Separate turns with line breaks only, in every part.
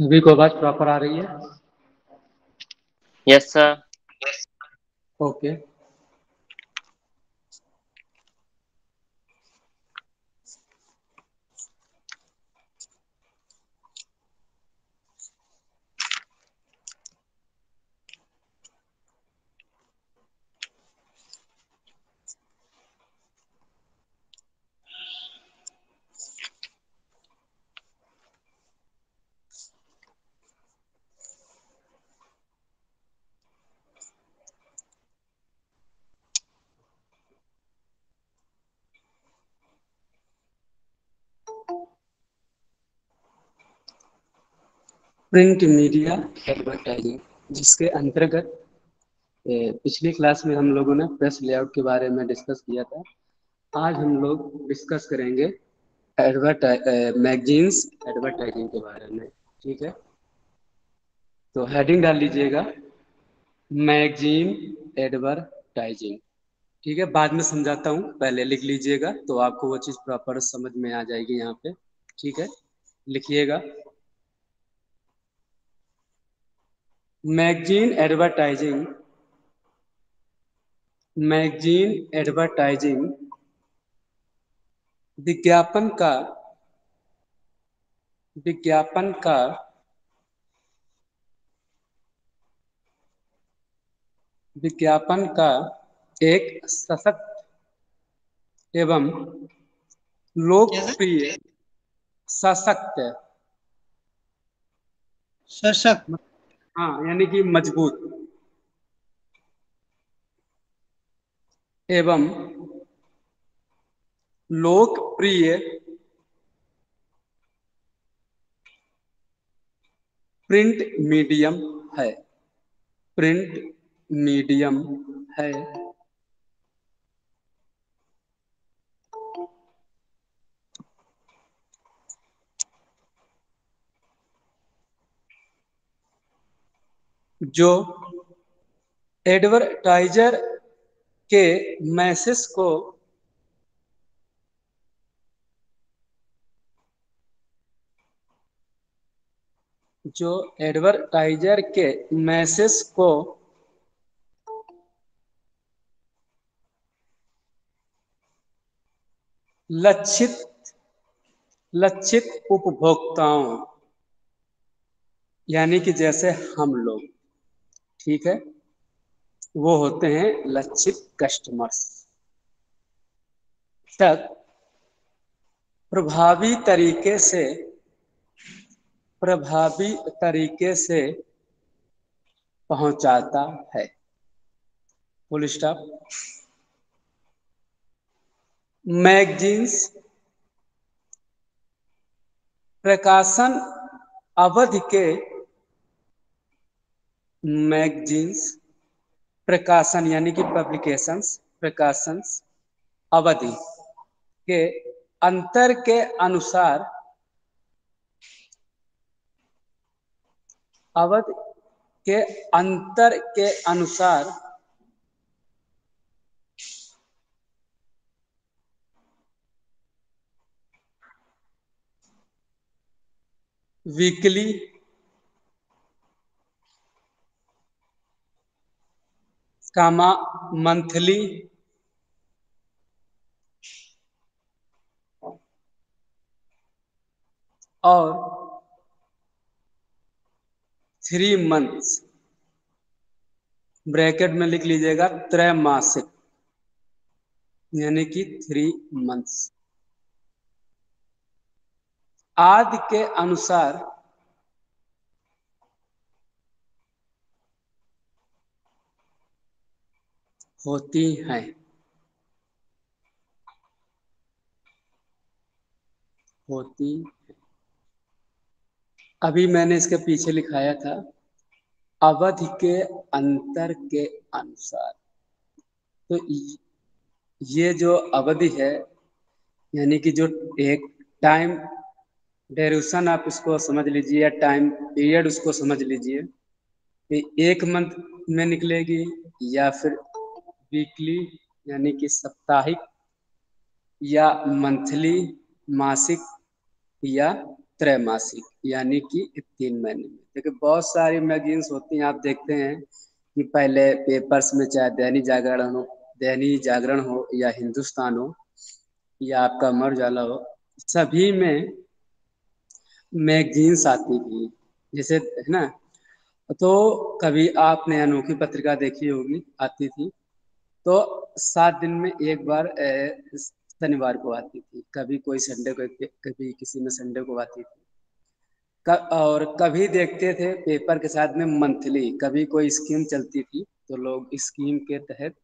सभी को आवाज प्रॉपर आ रही है?
Yes sir.
Okay. Print media advertising, जिसके अंतर्गत पिछली क्लास में हम लोगों ने प्रेस लेआउट के बारे में डिस्कस किया था। आज हम लोग डिस्कस करेंगे मैगजीन्स एडवर्टाइजिंग के बारे में। ठीक है, तो हेडिंग डाल लीजिएगा, मैगजीन एडवर्टाइजिंग। ठीक है, बाद में समझाता हूँ, पहले लिख लीजिएगा तो आपको वो चीज़ प्रॉपर समझ में आ जाएगी यहाँ पे। ठीक है, लिखिएगा, मैगजीन एडवर्टाइजिंग। मैगजीन एडवर्टाइजिंग विज्ञापन का विज्ञापन का विज्ञापन का एक सशक्त एवं लोकप्रिय सशक्त
सशक्त,
हाँ यानी कि मजबूत एवं लोकप्रिय प्रिंट मीडियम है। प्रिंट मीडियम है जो एडवर्टाइजर के मैसेज को लक्षित उपभोक्ताओं, यानी कि जैसे हम लोग, ठीक है, वो होते हैं लक्षित कस्टमर्स, तक प्रभावी तरीके से पहुंचाता है। Full stop. मैगजीन्स प्रकाशन अवधि के मैगजीन्स प्रकाशन यानी कि प्रकाशन अवधि के अंतर के अनुसार अवधि के अंतर के अनुसार वीकली, मंथली और 3 मंथ्स, ब्रैकेट में लिख लीजिएगा त्रैमासिक, यानी कि 3 मंथ्स आदि के अनुसार होती हैं। अभी मैंने इसके पीछे लिखाया था अवधि के अंतर के अनुसार। तो ये जो अवधि है, यानी कि जो एक टाइम ड्यूरेशन आप इसको समझ लीजिए, या टाइम पीरियड उसको समझ लीजिए कि 1 मंथ में निकलेगी या फिर वीकली यानी कि साप्ताहिक, या मंथली मासिक, या त्रैमासिक यानी कि 3 महीने में। देखिए बहुत सारी मैगजीन्स होती हैं, आप देखते हैं कि पहले पेपर्स में चाहे दैनिक जागरण हो या हिंदुस्तान हो या आपका अमर उजाला हो, सभी में मैगजीन्स आती थी, जैसे है ना। तो कभी आपने अनोखी पत्रिका देखी होगी, आती थी तो 7 दिन में एक बार शनिवार को आती थी, कभी कोई संडे को, कभी किसी में संडे को आती थी। और कभी देखते थे पेपर के साथ में मंथली, कभी कोई स्कीम चलती थी तो लोग स्कीम के तहत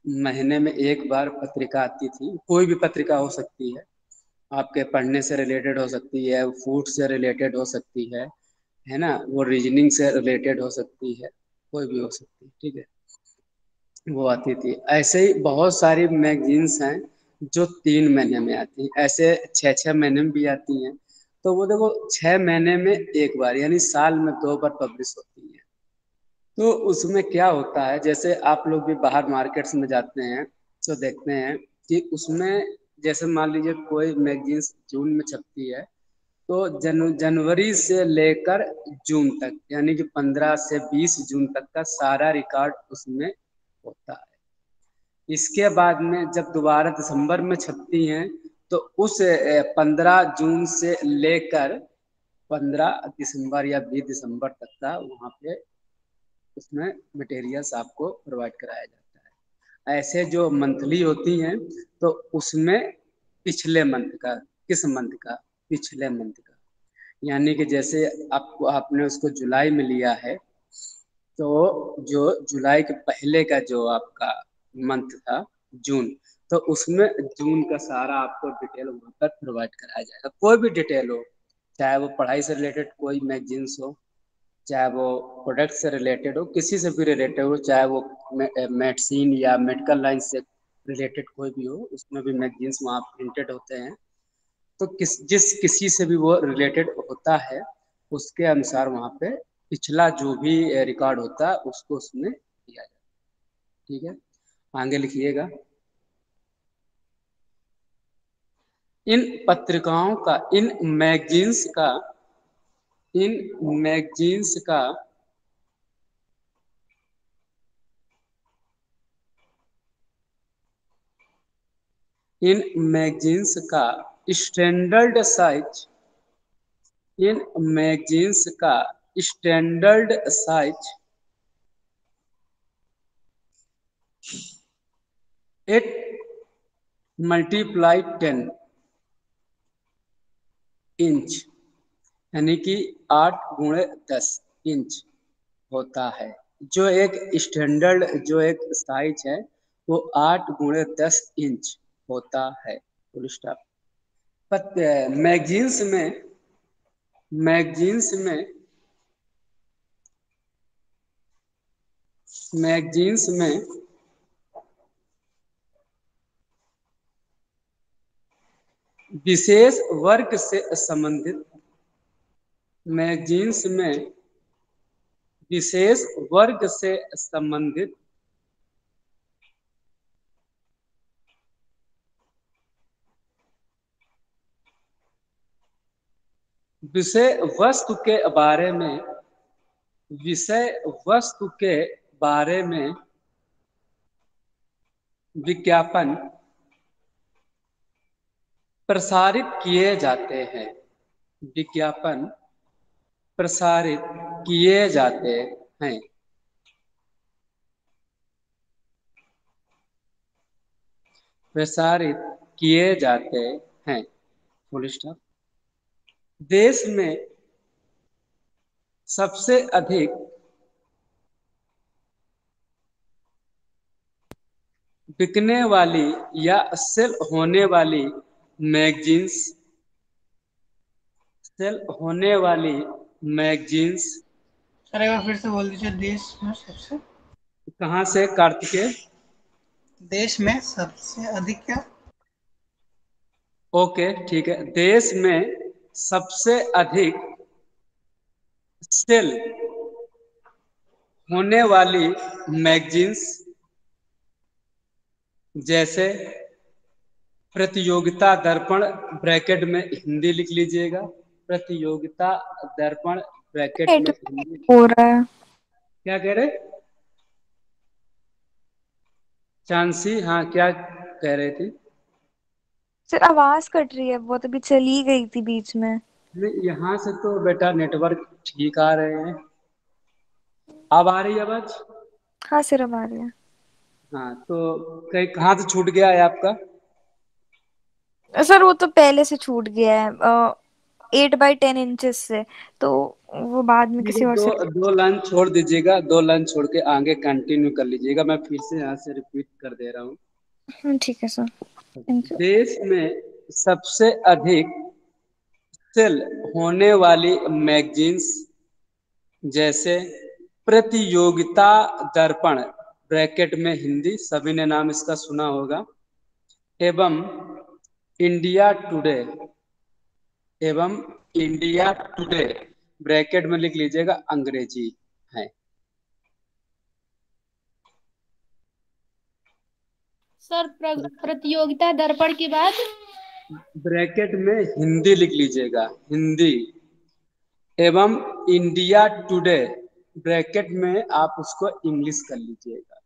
महीने में एक बार पत्रिका आती थी। कोई भी पत्रिका हो सकती है, आपके पढ़ने से रिलेटेड हो सकती है, फूड से रिलेटेड हो सकती है ना, वो रीजनिंग से रिलेटेड हो सकती है, कोई भी हो सकती है, ठीक है। वो आती थी। ऐसे ही बहुत सारी मैगजीन्स हैं जो 3 महीने में आती हैं, ऐसे 6-6 महीने में भी आती हैं। तो वो देखो 6 महीने में एक बार यानी साल में 2 बार पब्लिश होती है। तो उसमें क्या होता है, जैसे आप लोग भी बाहर मार्केट्स में जाते हैं तो देखते हैं कि उसमें जैसे मान लीजिए कोई मैगजीन्स जून में छपती है, तो जनवरी से लेकर जून तक यानी कि 15 से 20 जून तक का सारा रिकॉर्ड उसमें होता है। इसके बाद में जब दोबारा दिसंबर में छपती हैं तो उस 15 जून से लेकर 15 दिसंबर या 20 दिसंबर तक का वहाँ पे उसमें मटेरियल्स आपको प्रोवाइड कराया जाता है। ऐसे जो मंथली होती हैं तो उसमें पिछले मंथ का, किस मंथ का, पिछले मंथ का, यानी कि जैसे आपको आपने उसको जुलाई में लिया है तो जो जुलाई के पहले का जो आपका मंथ था जून, तो उसमें जून का सारा आपको डिटेल वहाँ पर प्रोवाइड कराया जाएगा। कोई भी डिटेल हो, चाहे वो पढ़ाई से रिलेटेड कोई मैगजीन्स हो, चाहे वो प्रोडक्ट से रिलेटेड हो, किसी से भी रिलेटेड हो, चाहे वो मेडिसिन या मेडिकल लाइन से रिलेटेड कोई भी हो, उसमें भी मैगजीन्स वहाँ प्रिंटेड होते हैं। तो किसी से भी वो रिलेटेड होता है, उसके अनुसार वहाँ पे पिछला जो भी रिकॉर्ड होता है उसको उसमें दिया जाता है, ठीक है। आगे लिखिएगा। इन पत्रिकाओं का, इन मैगजीन्स का इन मैगजीन्स का स्टैंडर्ड साइज इन मैगजीन्स का स्टैंडर्ड साइज 8x10 इंच यानी कि 8x10 इंच होता है। जो एक स्टैंडर्ड जो एक साइज है वो 8x10 इंच होता है। Full stop. मैगजीन्स में मैगजीन्स में मैगजीन्स में विशेष वर्ग से संबंधित मैगजीन्स में विशेष वर्ग से संबंधित विषय वस्तु के बारे में विषय वस्तु के बारे में विज्ञापन प्रसारित किए जाते हैं। विज्ञापन प्रसारित किए जाते हैं। प्रसारित किए जाते हैं। Full stop. देश में सबसे अधिक बिकने वाली या सेल होने वाली मैगजीन्स सेल होने वाली मैगजीन्स
सर एक बार फिर से बोल दीजिए। देश में सबसे
कहाँ से, कार्तिकेय?
देश में सबसे अधिक क्या?
ओके ठीक है। देश में सबसे अधिक सेल होने वाली मैगजीन्स जैसे प्रतियोगिता दर्पण, ब्रैकेट में हिंदी लिख लीजिएगा, प्रतियोगिता दर्पण ब्रैकेट में हिंदी।
नेटवर्क हो रहा है।
क्या कह रहे चांसी? हाँ, क्या कह रहे थे?
सर आवाज कट रही है बहुत, अभी चली गई थी बीच में।
नहीं, यहाँ से तो बेटा नेटवर्क ठीक आ रहे हैं। अब आ रही है आवाज?
हाँ सर अब आ रही है।
हाँ, तो कहीं कहाँ से छूट गया है आपका?
सर वो तो पहले से छूट गया है 8x10 इंचेस से, तो वो बाद में
ठीक है,
किसी और
दो
से।
दो लाइन छोड़ दीजिएगा, 2 लाइन छोड़ के आगे कंटिन्यू कर लीजिएगा। मैं फिर से यहाँ से रिपीट कर दे रहा हूँ।
ठीक है सर, थैंक यू।
देश में सबसे अधिक सेल होने वाली मैगजीन्स जैसे प्रतियोगिता दर्पण ब्रैकेट में हिंदी, सभी ने नाम इसका सुना होगा, एवं इंडिया टुडे, एवं इंडिया टुडे ब्रैकेट में लिख लीजिएगा अंग्रेजी है।
सर प्रतियोगिता दर्पण के बाद
ब्रैकेट में हिंदी लिख लीजिएगा, हिंदी, एवं इंडिया टुडे ब्रैकेट में आप उसको इंग्लिश कर लीजिएगा।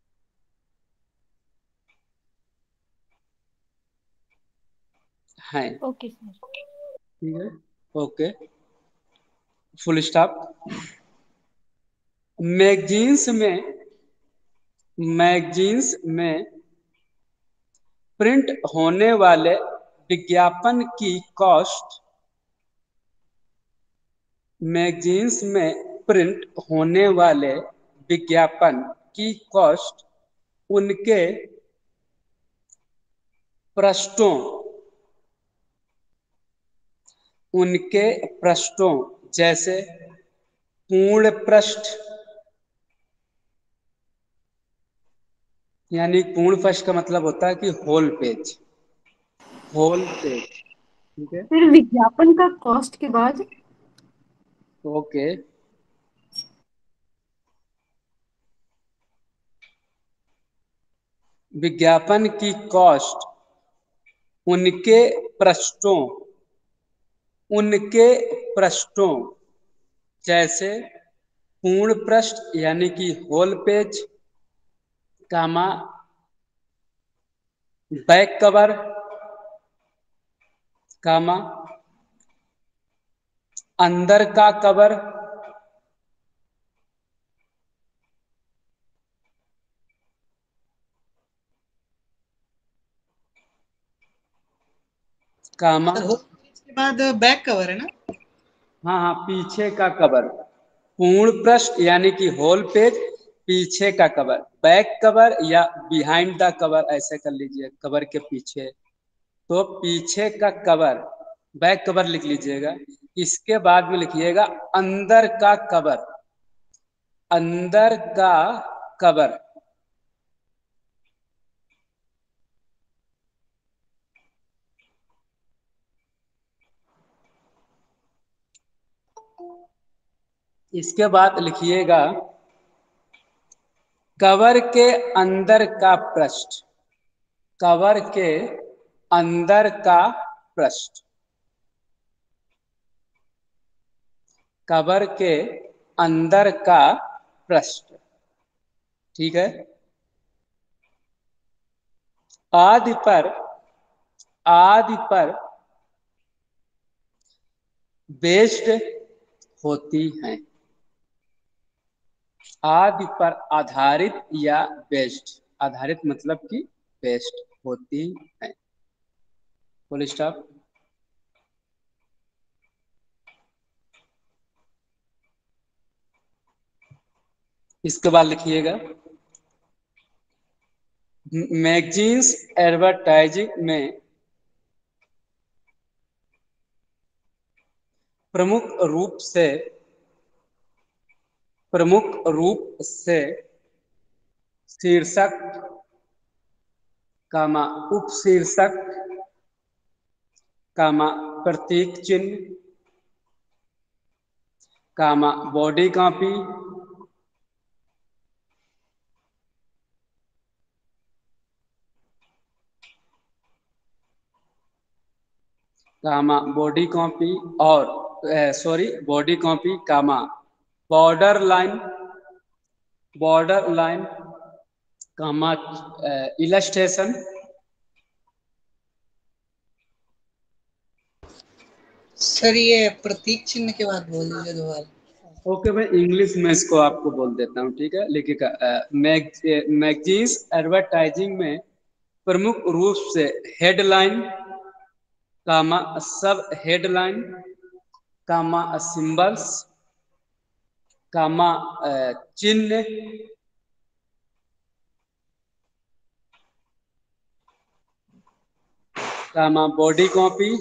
है,
ओके सर।
ठीक है, ओके, फुल स्टॉप। मैगजीन्स में मैगजीन्स में प्रिंट होने वाले विज्ञापन की कॉस्ट, मैगजीन्स में प्रिंट होने वाले विज्ञापन की कॉस्ट उनके पृष्ठों उनके पृष्ठों जैसे पूर्ण पृष्ठ, यानी पूर्ण पृष्ठ का मतलब होता है कि होल पेज, होल पेज, ठीक है,
फिर विज्ञापन का कॉस्ट के बाद
ओके। विज्ञापन की कॉस्ट उनके पृष्ठों उनके पृष्ठों जैसे पूर्ण पृष्ठ यानी कि होल पेज, कामा बैक कवर, कामा अंदर का कवर, कामा,
इसके बाद बैक कवर है ना?
हाँ हाँ, पीछे का कवर, पूर्ण पृष्ठ यानी कि होल पेज, पीछे का कवर, बैक कवर या बिहाइंड द कवर ऐसे कर लीजिए, कवर के पीछे, तो पीछे का कवर बैक कवर लिख लीजिएगा। इसके बाद में लिखिएगा अंदर का कवर, अंदर का कवर, इसके बाद लिखिएगा कवर के अंदर का पृष्ठ, कवर के अंदर का पृष्ठ, कवर के अंदर का पृष्ठ, ठीक है। आदि पर बेस्ड होती हैं, आदि पर आधारित या बेस्ड, आधारित मतलब कि बेस्ड होती हैं, फुल स्टॉप। इसके बाद लिखिएगा मैगजीन्स एडवर्टाइजिंग में प्रमुख रूप से शीर्षक, कामा उपशीर्षक, कामा प्रतीक चिन्ह, कामा बॉडी कॉपी, कामा बॉडी कॉपी और सॉरी बॉडी कॉपी कामा बॉर्डर लाइन कामा इलस्ट्रेशन
सर ये प्रतीक चिन्ह के बाद बोल दीजिए दोबारा।
ओके, मैं इंग्लिश में इसको आपको बोल देता हूँ, ठीक है। लिखिएगा मैगजीन्स एडवर्टाइजिंग में प्रमुख रूप से हेडलाइन कामा सब हेडलाइन कामा सिंबल्स कामा चिन्ह कामा बॉडी कॉपी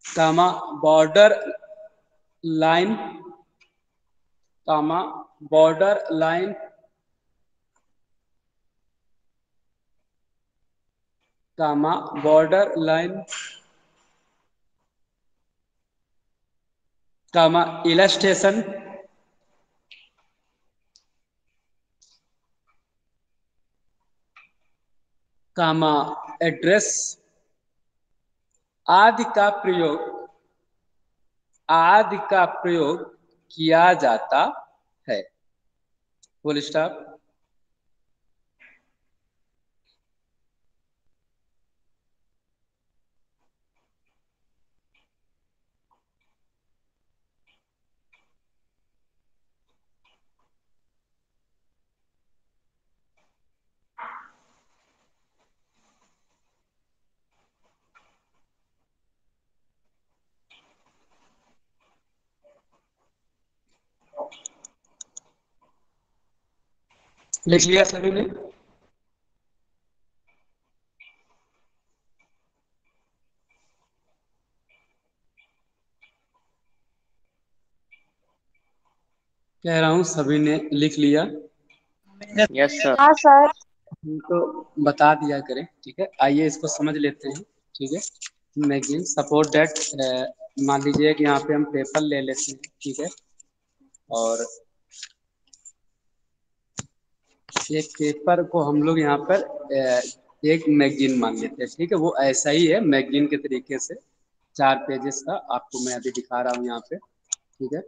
कामा बॉर्डर लाइन कामा बॉर्डर लाइन कामा बॉर्डर लाइन कामा इलस्ट्रेशन कामा एड्रेस आदि का प्रयोग किया जाता है। Full stop. लिख लिया सभी ने? कह रहा हूं सभी ने लिख लिया?
Yes sir.
हाँ सर।
तो बता दिया करें, ठीक है। आइए इसको समझ लेते हैं, ठीक है। मैगजीन सपोर्ट दैट, मान लीजिए कि यहाँ पे हम पेपर ले लेते हैं, ठीक है। और एक पेपर को हम लोग यहाँ पर एक मैगजीन मान लेते हैं, ठीक है। वो ऐसा ही है मैगजीन के तरीके से, 4 पेजेस का आपको मैं अभी दिखा रहा हूँ यहाँ पे, ठीक है।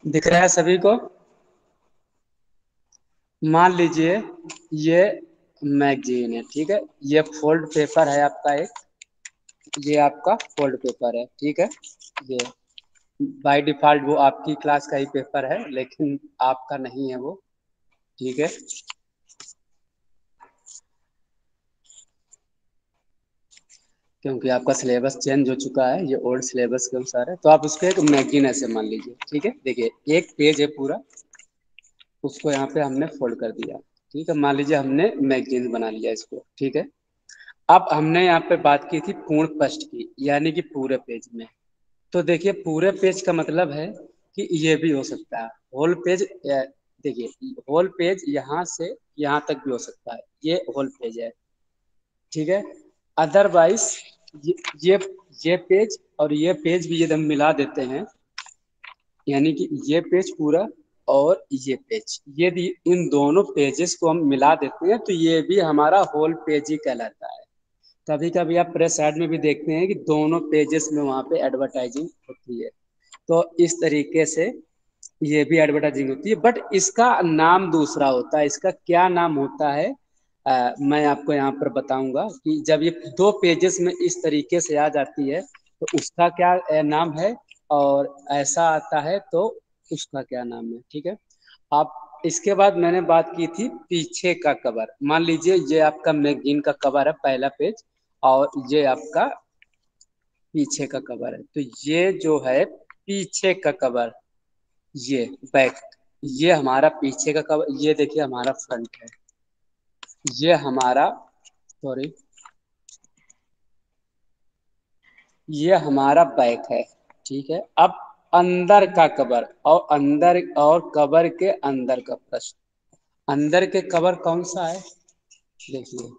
दिख रहा है सभी को? मान लीजिए ये मैगजीन है, ठीक है। ये फोल्ड पेपर है आपका एक, ये आपका फोल्ड पेपर है, ठीक है। ये बाय डिफॉल्ट वो आपकी क्लास का ही पेपर है, लेकिन आपका नहीं है वो, ठीक है। क्योंकि आपका सिलेबस चेंज हो चुका है, ये ओल्ड सिलेबस के अनुसार है, तो आप उसको एक मैगजीन ऐसे मान लीजिए, ठीक है। देखिए एक पेज है पूरा, उसको यहाँ पे हमने फोल्ड कर दिया, ठीक है। मान लीजिए हमने मैगजीन बना लिया इसको, ठीक है। अब हमने यहाँ पे बात की थी पूर्ण पृष्ठ की, यानी कि पूरे पेज में। तो देखिए पूरे पेज का मतलब है कि ये भी हो सकता है होल पेज। देखिए होल पेज यहाँ से यहाँ तक भी हो सकता है, ये होल पेज है, ठीक है। अदरवाइज ये ये ये पेज और ये पेज भी यदि हम मिला देते हैं, यानी कि ये पेज पूरा और ये पेज, यदि इन दोनों पेजेस को हम मिला देते हैं तो ये भी हमारा होल पेज ही कहलाता है। कभी कभी आप प्रेस ऐड में भी देखते हैं कि दोनों पेजेस में वहां पे एडवर्टाइजिंग होती है, तो इस तरीके से ये भी एडवर्टाइजिंग होती है, बट इसका नाम दूसरा होता है। इसका क्या नाम होता है मैं आपको यहाँ पर बताऊंगा कि जब ये 2 पेजेस में इस तरीके से आ जाती है तो उसका क्या नाम है, और ऐसा आता है तो उसका क्या नाम है, ठीक है। आप इसके बाद मैंने बात की थी पीछे का कवर। मान लीजिए ये आपका मैगजीन का कवर है, पहला पेज, और ये आपका पीछे का कवर है। तो ये जो है पीछे का कवर, ये बैक, ये हमारा पीछे का कवर, ये देखिए हमारा फ्रंट है, ये हमारा सॉरी ये हमारा बैक है, ठीक है। अब अंदर का कवर और अंदर और कवर के अंदर का प्रश्न। अंदर के कवर कौन सा है? देखिए,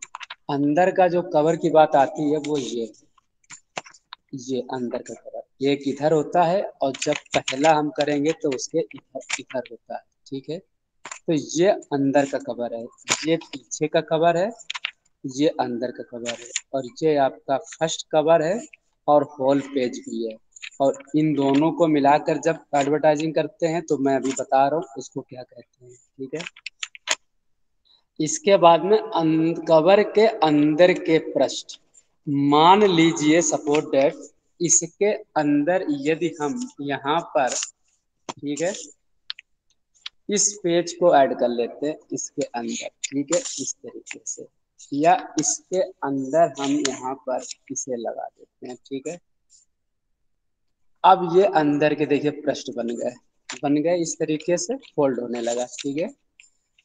अंदर का जो कवर की बात आती है वो ये अंदर का कवर एक इधर होता है, और जब पहला हम करेंगे तो उसके इधर इधर होता है। ठीक है, तो ये अंदर का कवर है, ये पीछे का कवर है, ये अंदर का कवर है, और ये आपका फर्स्ट कवर है और होल पेज भी है। और इन दोनों को मिलाकर जब एडवर्टाइजिंग करते हैं तो मैं अभी बता रहा हूँ उसको क्या कहते हैं। ठीक है, इसके बाद में कवर के अंदर के पृष्ठ, मान लीजिए सपोज डेट इसके अंदर यदि हम यहाँ पर, ठीक है, इस पेज को ऐड कर लेते हैं इसके अंदर। ठीक है, इस तरीके से, या इसके अंदर हम यहाँ पर इसे लगा देते हैं। ठीक है, अब ये अंदर के देखिए पृष्ठ बन गए इस तरीके से फोल्ड होने लगा। ठीक है,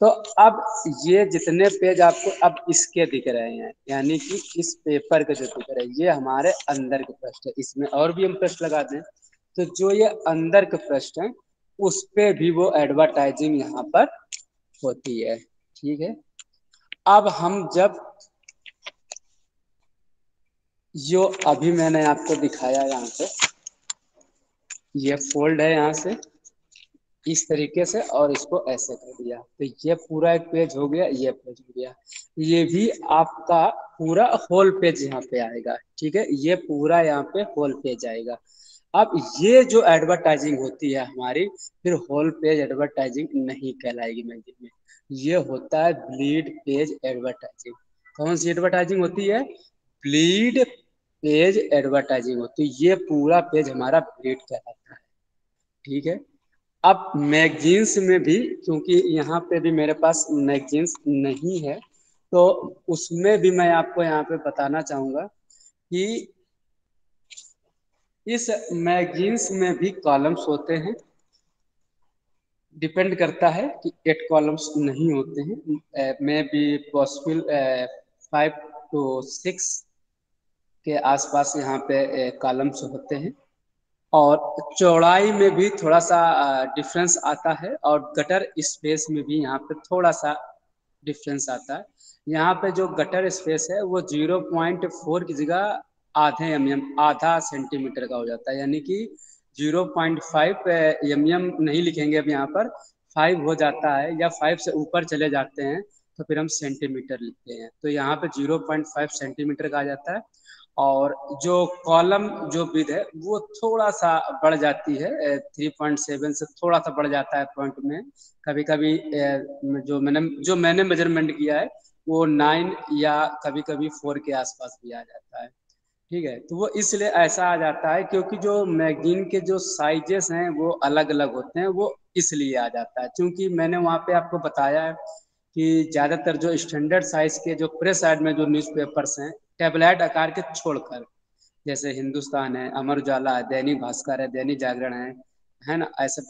तो अब ये जितने पेज आपको अब इसके दिख रहे हैं, यानी कि इस पेपर के जो दिख रहे हैं, ये हमारे अंदर के पृष्ठ है। इसमें और भी हम पृष्ठ लगा दें तो जो ये अंदर के पृष्ठ हैं उस पे भी वो एडवर्टाइजिंग यहाँ पर होती है। ठीक है, अब हम जब जो अभी मैंने आपको दिखाया यहाँ पे, ये फोल्ड है यहाँ से इस तरीके से, और इसको ऐसे कर दिया तो ये पूरा एक पेज हो गया, ये पेज हो गया, ये भी आपका पूरा होल पेज यहाँ पे आएगा। ठीक है, ये पूरा यहाँ पे होल पेज आएगा। अब ये जो एडवर्टाइजिंग होती है हमारी, फिर होल पेज एडवर्टाइजिंग नहीं कहलाएगी मैगजीन में, ये होता है ब्लीड पेज एडवर्टाइजिंग। कौन सी एडवर्टाइजिंग होती है? ब्लीड पेज एडवर्टाइजिंग होती है, ये पूरा पेज हमारा ब्लीड कहलाता है। ठीक है, अब मैगजीन्स में भी, क्योंकि यहाँ पे भी मेरे पास मैगजीन्स नहीं है, तो उसमें भी मैं आपको यहाँ पे बताना चाहूँगा कि इस मैगजीन्स में भी कॉलम्स होते हैं। डिपेंड करता है कि 8 कॉलम्स नहीं होते हैं, मे बी पॉसिबल 5 to 6 के आसपास यहाँ पे कॉलम्स होते हैं। और चौड़ाई में भी थोड़ा सा डिफरेंस आता है, और गटर स्पेस में भी यहाँ पे थोड़ा सा डिफरेंस आता है। यहाँ पे जो गटर स्पेस है वो 0.4 की जगह आधे आधा सेंटीमीटर का हो जाता है, यानी कि 0.5 नहीं लिखेंगे अब यहाँ पर, 5 हो जाता है, या 5 से ऊपर चले जाते हैं तो फिर हम सेंटीमीटर लिखते हैं। तो यहाँ पे 0.5 सेंटीमीटर का आ जाता है। और जो कॉलम जो विड्थ है वो थोड़ा सा बढ़ जाती है, 3.7 से थोड़ा सा बढ़ जाता है पॉइंट में। कभी कभी जो मैंने मेजरमेंट किया है वो 9 या कभी कभी 4 के आसपास भी आ जाता है। ठीक है, तो वो इसलिए ऐसा आ जाता है क्योंकि जो मैगजीन के जो साइजेस हैं वो अलग अलग होते हैं, वो इसलिए आ जाता है। क्योंकि मैंने वहाँ पे आपको बताया है कि ज़्यादातर जो स्टैंडर्ड साइज के जो प्रेस साइड में जो न्यूज़पेपर्स हैं, टैबलेट आकार के छोड़कर, जैसे हिंदुस्तान है, अमर उजाला है, दैनिक भास्कर है, दैनिक जागरण है ना, ऐसे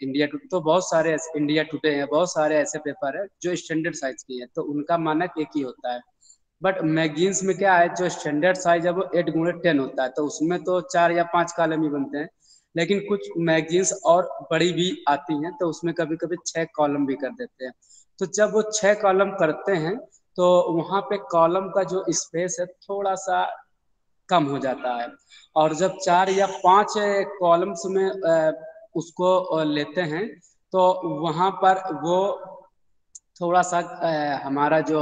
इंडिया तो बहुत सारे इंडिया टुडे है, बहुत सारे ऐसे पेपर है जो स्टैंडर्ड साइज के हैं, तो उनका मानक एक ही होता है। बट मैगजीन्स में क्या है, जो स्टैंडर्ड साइज है वो 8x10 होता है, तो उसमें तो 4 या 5 कॉलम ही बनते हैं। लेकिन कुछ मैगजीन्स और बड़ी भी आती हैं तो उसमें कभी कभी 6 कॉलम भी कर देते हैं। तो जब वो 6 कॉलम करते हैं तो वहाँ पे कॉलम का जो स्पेस है थोड़ा सा कम हो जाता है। और जब 4 या 5 कॉलम्स में उसको लेते हैं तो वहाँ पर वो थोड़ा सा हमारा जो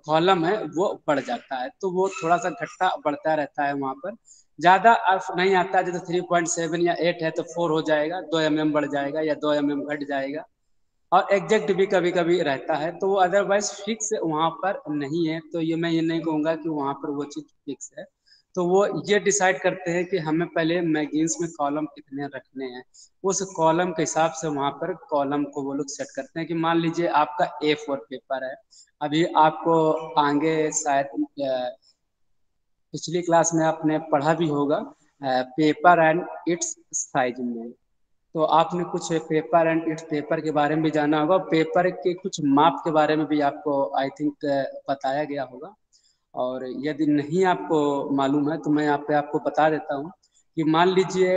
कॉलम है वो बढ़ जाता है, तो वो थोड़ा सा घटता बढ़ता रहता है। वहाँ पर ज़्यादा नहीं आता, जैसे 3.7 या 8 है तो 4 हो जाएगा, 2 mm बढ़ जाएगा या 2 mm घट जाएगा। और एग्जैक्ट भी कभी कभी रहता है, तो वो अदरवाइज फिक्स वहाँ पर नहीं है। तो ये मैं ये नहीं कहूँगा कि वहाँ पर वो चीज़ फिक्स है। तो वो ये डिसाइड करते हैं कि हमें पहले मैगजीन्स में कॉलम कितने रखने हैं, उस कॉलम के हिसाब से वहाँ पर कॉलम को वो लोग सेट करते हैं। कि मान लीजिए आपका A4 पेपर है, अभी आपको आगे शायद पिछली क्लास में आपने पढ़ा भी होगा पेपर एंड इट्स साइज में, तो आपने कुछ पेपर एंड इट्स पेपर के बारे में भी जाना होगा, पेपर के कुछ माप के बारे में भी आपको आई थिंक बताया गया होगा। और यदि नहीं आपको मालूम है तो मैं यहाँ पे आपको बता देता हूँ कि मान लीजिए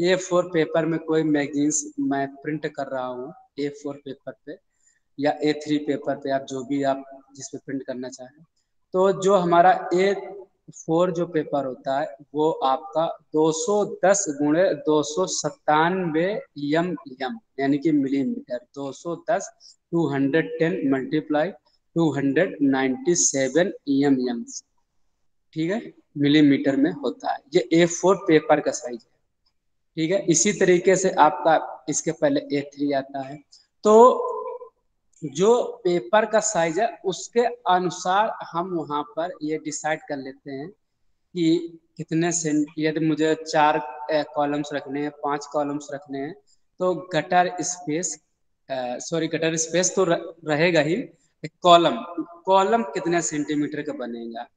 A4 पेपर में कोई मैगजीन्स मैं प्रिंट कर रहा हूँ A4 पेपर पे या A3 पेपर पे, आप जो भी आप जिस पे प्रिंट करना चाहें। तो जो हमारा A4 जो पेपर होता है वो आपका 210 गुणे 297 एम एम यानी कि मिलीमीटर, 210 210 मल्टीप्लाई 297 एम, ठीक है, मिलीमीटर में होता है। ये A4 पेपर का साइज है, ठीक है। इसी तरीके से आपका इसके पहले A3 आता है। तो जो पेपर का साइज है उसके अनुसार हम वहां पर ये डिसाइड कर लेते हैं कि कितने सेंट, यदि मुझे 4 कॉलम्स रखने हैं, 5 कॉलम्स रखने हैं, तो gutter space, sorry gutter space तो रहेगा ही, कॉलम कॉलम कितने सेंटीमीटर का बनेगा।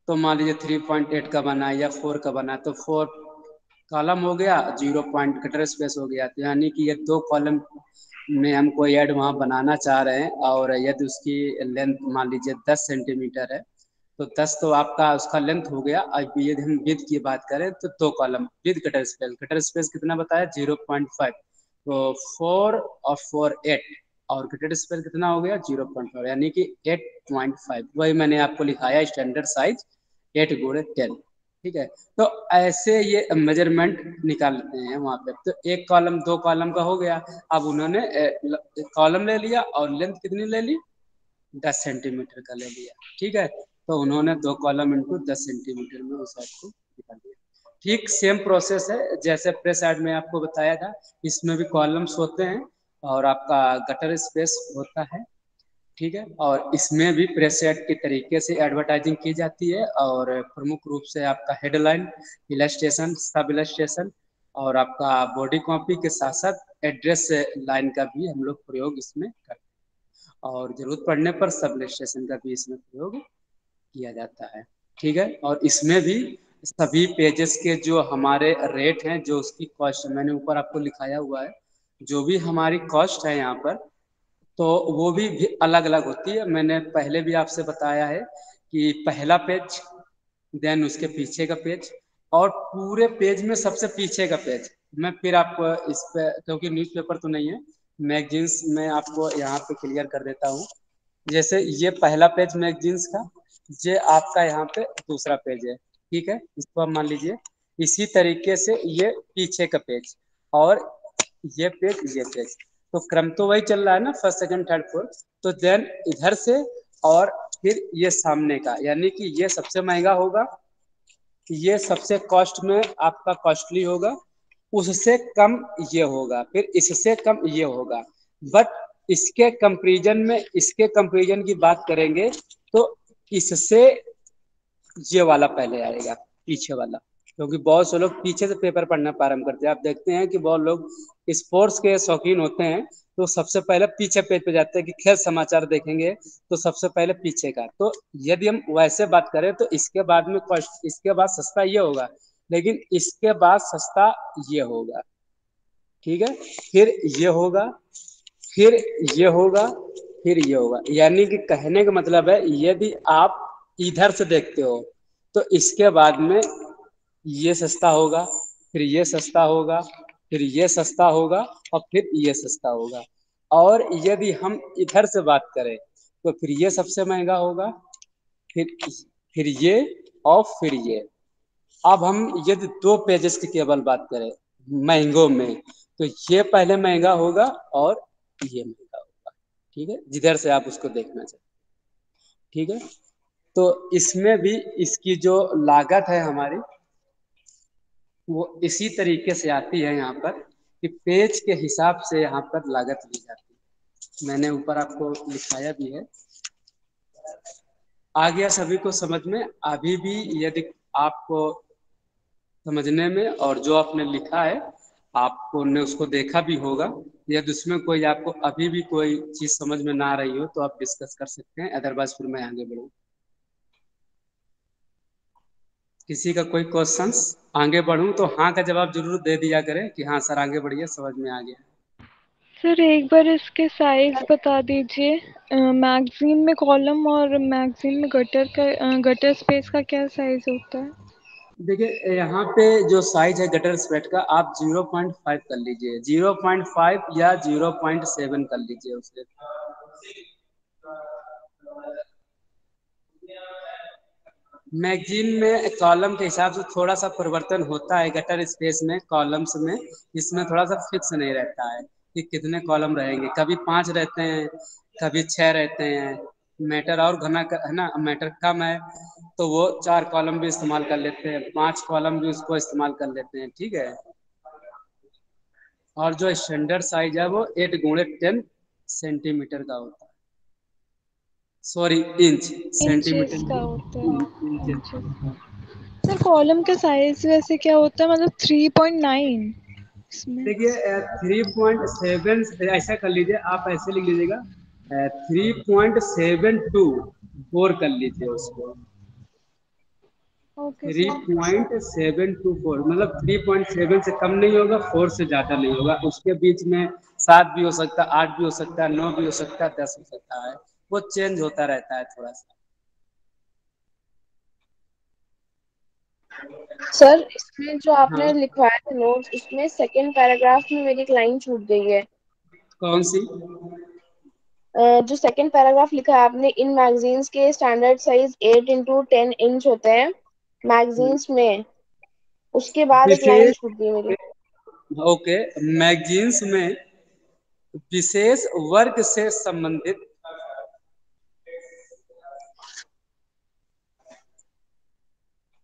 तो मान लीजिए 3.8 का बना या 4 का बना, तो 4 कॉलम हो गया, 0 पॉइंट कटर स्पेस हो गया। तो यानी कि ये 2 कॉलम में हम कोई ऐड वहाँ बनाना चाह रहे हैं, और यदि उसकी लेंथ मान लीजिए 10 सेंटीमीटर है, तो 10 तो आपका उसका लेंथ हो गया। अब यदि हम विड्थ की बात करें तो 2 कॉलम विद कटर स्पेस कितना बताया, 0.5, तो 4 और 4 8, और कटर स्पेस कितना हो गया 0.4, यानी कि 8.5। वही मैंने आपको लिखाया स्टैंडर्ड साइज 8x10, ठीक है। तो ऐसे ये मेजरमेंट निकालते हैं वहां पे। तो एक कॉलम 2 कॉलम का हो गया। अब उन्होंने कॉलम ले लिया और लेंथ कितनी ले ली, 10 सेंटीमीटर का ले लिया, ठीक है। तो उन्होंने 2 कॉलम इंटू 10 सेंटीमीटर में उस साइड को निकाल दिया। ठीक सेम प्रोसेस है जैसे प्रेस साइड में आपको बताया था, इसमें भी कॉलम्स होते हैं और आपका गटर स्पेस होता है, ठीक है। और इसमें भी प्रेस एड के तरीके से एडवर्टाइजिंग की जाती है, और प्रमुख रूप से आपका हेडलाइन, इलस्ट्रेशन, सब इलस्ट्रेशन, और आपका बॉडी कॉपी के साथ साथ एड्रेस लाइन का भी हम लोग प्रयोग इसमें करते हैं, और जरूरत पड़ने पर सब इलस्ट्रेशन का भी इसमें प्रयोग किया जाता है, ठीक है। और इसमें भी सभी पेजेस के जो हमारे रेट हैं, जो उसकी कॉस्ट मैंने ऊपर आपको लिखाया हुआ है, जो भी हमारी कॉस्ट है यहाँ पर, तो वो भी अलग अलग होती है। मैंने पहले भी आपसे बताया है कि पहला पेज, देन उसके पीछे का पेज, और पूरे पेज में सबसे पीछे का पेज। मैं फिर आपको इस पे, क्योंकि न्यूज़पेपर तो नहीं है, मैगजीन्स में आपको यहाँ पे क्लियर कर देता हूँ। जैसे ये पहला पेज मैगजीन्स का, ये आपका यहाँ पे दूसरा पेज है, ठीक है, इसको आप मान लीजिए। इसी तरीके से ये पीछे का पेज, और ये पेज, तो क्रम तो वही चल रहा है ना, फर्स्ट सेकंड थर्ड फोर्थ। तो देन इधर से, और फिर ये सामने का, यानी कि ये सबसे महंगा होगा, ये सबसे कॉस्ट में आपका कॉस्टली होगा, उससे कम ये होगा, फिर इससे कम ये होगा। बट इसके कंपैरिजन में, इसके कंपैरिजन की बात करेंगे तो इससे ये वाला पहले आएगा, पीछे वाला, क्योंकि बहुत से लोग पीछे से पेपर पढ़ना प्रारंभ करते हैं। आप देखते हैं कि बहुत लोग स्पोर्ट्स के शौकीन होते हैं, तो सबसे पहले पीछे पेज पे जाते हैं कि खेल समाचार देखेंगे, तो सबसे पहले पीछे का। तो यदि हम वैसे बात करें तो इसके बाद में कॉस्ट, इसके बाद सस्ता ये होगा, लेकिन इसके बाद सस्ता ये होगा, ठीक है। फिर ये होगा, फिर ये होगा, फिर ये होगा। यानी कि कहने का मतलब है, यदि आप इधर से देखते हो तो इसके बाद में ये सस्ता होगा, फिर ये सस्ता होगा, फिर ये सस्ता होगा, और फिर ये सस्ता होगा। और यदि हम इधर से बात करें तो फिर ये सबसे महंगा होगा, फिर ये, और फिर ये। अब हम यदि 2 पेजेस की केवल बात करें महंगों में, तो ये पहले महंगा होगा और ये महंगा होगा, ठीक है, जिधर से आप उसको देखना चाहें, ठीक है। तो इसमें भी इसकी जो लागत है हमारी, वो इसी तरीके से आती है यहाँ पर, कि पेज के हिसाब से यहाँ पर लागत ली जाती है। मैंने ऊपर आपको लिखाया भी है। आ गया सभी को समझ में? अभी भी यदि आपको समझने में, और जो आपने लिखा है आपको ने उसको देखा भी होगा, यदि उसमें कोई आपको अभी भी कोई चीज समझ में ना आ रही हो तो आप डिस्कस कर सकते हैं, अदरवाइज फिर मैं आगे बढ़ूँ। किसी का कोई क्वेश्चंस? आगे बढ़ूं तो हाँ का जवाब जरूर दे दिया करें कि हाँ सर आगे बढ़िए, समझ में आ गया।
सर एक बार इसके साइज बता दीजिए, मैगजीन में कॉलम और मैगजीन में गटर स्पेस का क्या साइज होता है?
देखिए यहाँ पे जो साइज है गटर स्प्रेड का आप 0.5 कर लीजिए, 0.5 या 0.7 कर लीजिए उसे। मैगजीन में कॉलम के हिसाब से थोड़ा सा परिवर्तन होता है, गटर स्पेस में कॉलम्स में इसमें थोड़ा सा फिक्स नहीं रहता है कि कितने कॉलम रहेंगे, कभी 5 रहते हैं, कभी 6 रहते हैं। मैटर और घना है ना, मैटर कम है तो वो 4 कॉलम भी इस्तेमाल कर लेते हैं, 5 कॉलम भी उसको इस्तेमाल कर लेते हैं, ठीक है। और जो स्टैंडर्ड साइज है वो 8x10 सेंटीमीटर का होता है, सॉरी इंच,
इंचेस
सेंटीमीटर
का होता है।
इंच।
इंचेस। सर कॉलम का साइज वैसे क्या होता है, मतलब 3.9 इसमें।
देखिए 3.7 ऐसा कर लीजिए, आप ऐसे लिख लीजिएगा 3.724 कर लीजिए उसको।
Okay sir.
3.724 मतलब 3.7 से कम नहीं होगा, 4 से ज्यादा नहीं होगा, उसके बीच में 7 भी हो सकता है, 8 भी हो सकता है, 9 भी हो सकता है, 10 हो सकता है, वो चेंज होता रहता है थोड़ा सा।
सर इसमें जो
हाँ,
आपने लिखवाया था नोट्स, उसमें सेकंड पैराग्राफ में मेरी एक लाइन छूट गई है।
कौन सी?
जो सेकंड पैराग्राफ लिखा है आपने, इन मैगजीन्स के स्टैंडर्ड साइज 8x10 इंच होते हैं मैगजीन्स में, उसके बाद एक लाइन
विशेष,
छूट गई मेरी।
ओके, मैगजीन्स में विशेष वर्ग से संबंधित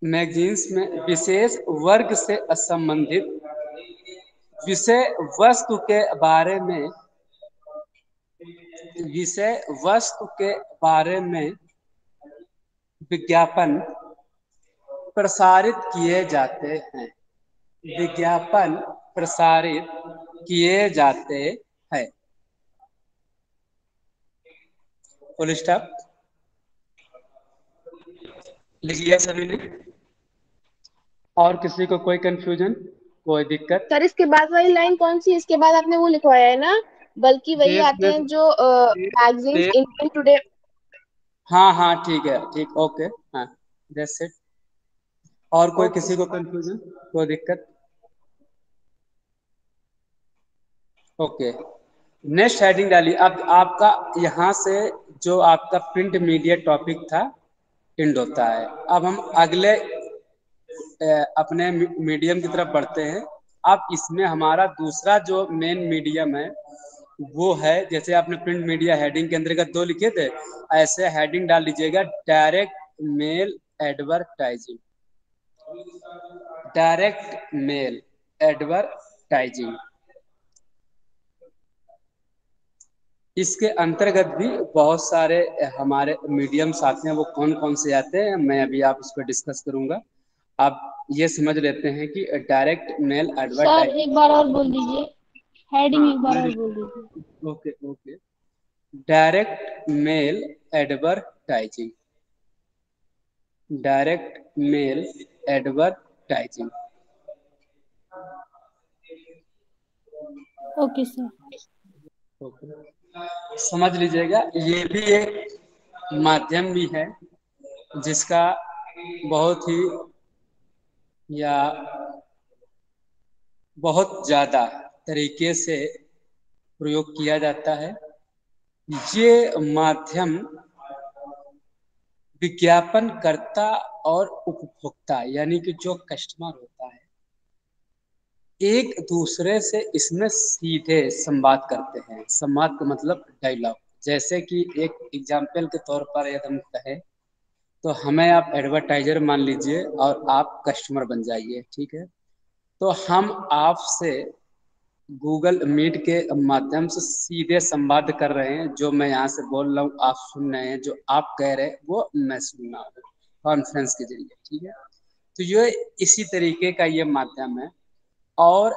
मैगजीन्स में विशेष वर्ग से संबंधित विषय वस्तु के बारे में, विषय वस्तु के बारे में विज्ञापन प्रसारित किए जाते हैं, विज्ञापन प्रसारित किए जाते हैं। फुल स्टॉप लिख लिया सभी ने? और किसी को कोई कंफ्यूजन, कोई दिक्कत?
सर इसके बाद वाली लाइन कौन सी है? इसके बाद आपने वो लिखवाया है ना, बल्कि वही
देश
आते
में
हैं जो मैगजीन्स
देश,
इंडियन टुडे।
हाँ हाँ ठीक है, ठीक, ओके, हाँ, दैट्स इट। और कोई
ओके।
किसी को कंफ्यूजन, कोई दिक्कत? ओके, नेक्स्ट हेडिंग डालिए। अब आपका यहाँ से जो आपका प्रिंट मीडिया टॉपिक था एंड होता है। अब हम अगले अपने मीडियम की तरफ बढ़ते हैं। अब इसमें हमारा दूसरा जो मेन मीडियम है वो है, जैसे आपने प्रिंट मीडिया हेडिंग के अंतर्गत 2 लिखे थे, ऐसे हेडिंग डाल लीजिएगा direct mail advertising, direct mail advertising. इसके अंतर्गत भी बहुत सारे हमारे मीडियम्स आते हैं, वो कौन कौन से आते हैं मैं अभी आप उस पर डिस्कस करूंगा। आप ये समझ लेते हैं कि डायरेक्ट मेल
सर
एडवर्टाइजिंग।
एक बार और बोल दीजिए, हेडिंग
हाँ
एक बार और बोल दीजिए।
Okay okay, direct mail advertising, direct mail advertising.
Okay sir.
समझ लीजिएगा, ये भी एक माध्यम भी है जिसका बहुत ही या बहुत ज्यादा तरीके से प्रयोग किया जाता है। ये माध्यम विज्ञापनकर्ता और उपभोक्ता यानी कि जो कस्टमर होता है एक दूसरे से इसमें सीधे संवाद करते हैं। संवाद का मतलब डायलॉग। जैसे कि एक एग्जाम्पल के तौर पर यदि हम कहें तो हमें आप एडवर्टाइजर मान लीजिए और आप कस्टमर बन जाइए, ठीक है। तो हम आपसे गूगल मीट के माध्यम से सीधे संवाद कर रहे हैं, जो मैं यहाँ से बोल रहा हूँ आप सुन रहे हैं, जो आप कह रहे हैं वो मैं सुन रहा हूँ कॉन्फ्रेंस के जरिए, ठीक है। तो ये इसी तरीके का ये माध्यम है। और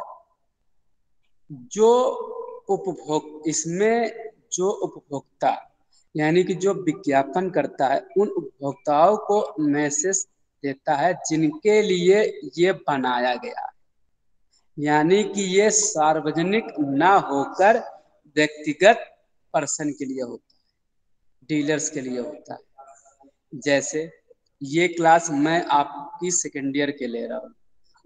जो इसमें जो उपभोक्ता यानी कि जो विज्ञापन करता है उन उपभोक्ताओं को मैसेज देता है जिनके लिए ये बनाया गया है, यानी कि ये सार्वजनिक ना होकर व्यक्तिगत पर्सन के लिए होता है, डीलर्स के लिए होता है। जैसे ये क्लास मैं आप आपकी सेकेंड ईयर के ले रहा हूँ,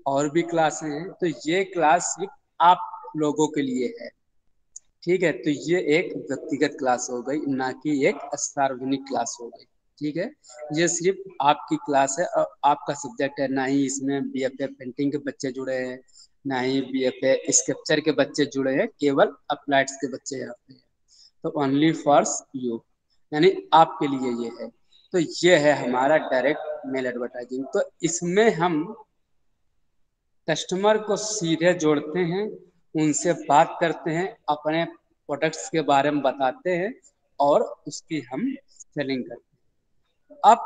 और भी क्लासें हैं, तो ये क्लास सिर्फ आप लोगों के लिए है। ठीक है, तो ये एक व्यक्तिगत क्लास हो गई, ना कि एक सार्वजनिक क्लास हो गई। ठीक है, ये सिर्फ आपकी क्लास है और आपका सब्जेक्ट है। ना ही इसमें बीएफए पेंटिंग के बच्चे जुड़े हैं, ना ही बीएफए स्कल्पचर के बच्चे जुड़े हैं, केवल अप्लाइड्स के बच्चे यहाँ पे हैं। तो ओनली फॉर यू, यानी आपके लिए ये है। तो ये है हमारा डायरेक्ट मेल एडवर्टाइजिंग। तो इसमें हम कस्टमर को सीधे जोड़ते हैं, उनसे बात करते हैं, अपने प्रोडक्ट्स के बारे में बताते हैं और उसकी हम सेलिंग करते हैं। अब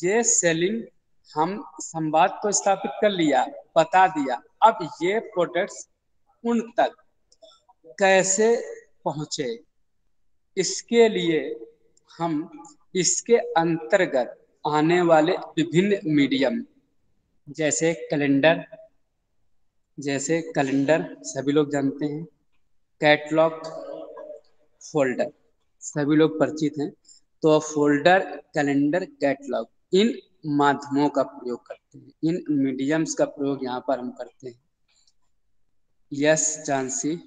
ये सेलिंग हम संवाद तो स्थापित कर लिया, बता दिया, अब ये प्रोडक्ट्स उन तक कैसे पहुंचे, इसके लिए हम इसके अंतर्गत आने वाले विभिन्न मीडियम जैसे कैलेंडर सभी लोग जानते हैं, कैटलॉग, फोल्डर सभी लोग परिचित हैं। तो फोल्डर, कैलेंडर, कैटलॉग, इन माध्यमों का प्रयोग करते हैं, इन मीडियम्स का प्रयोग यहाँ पर हम करते हैं। यस जानसी।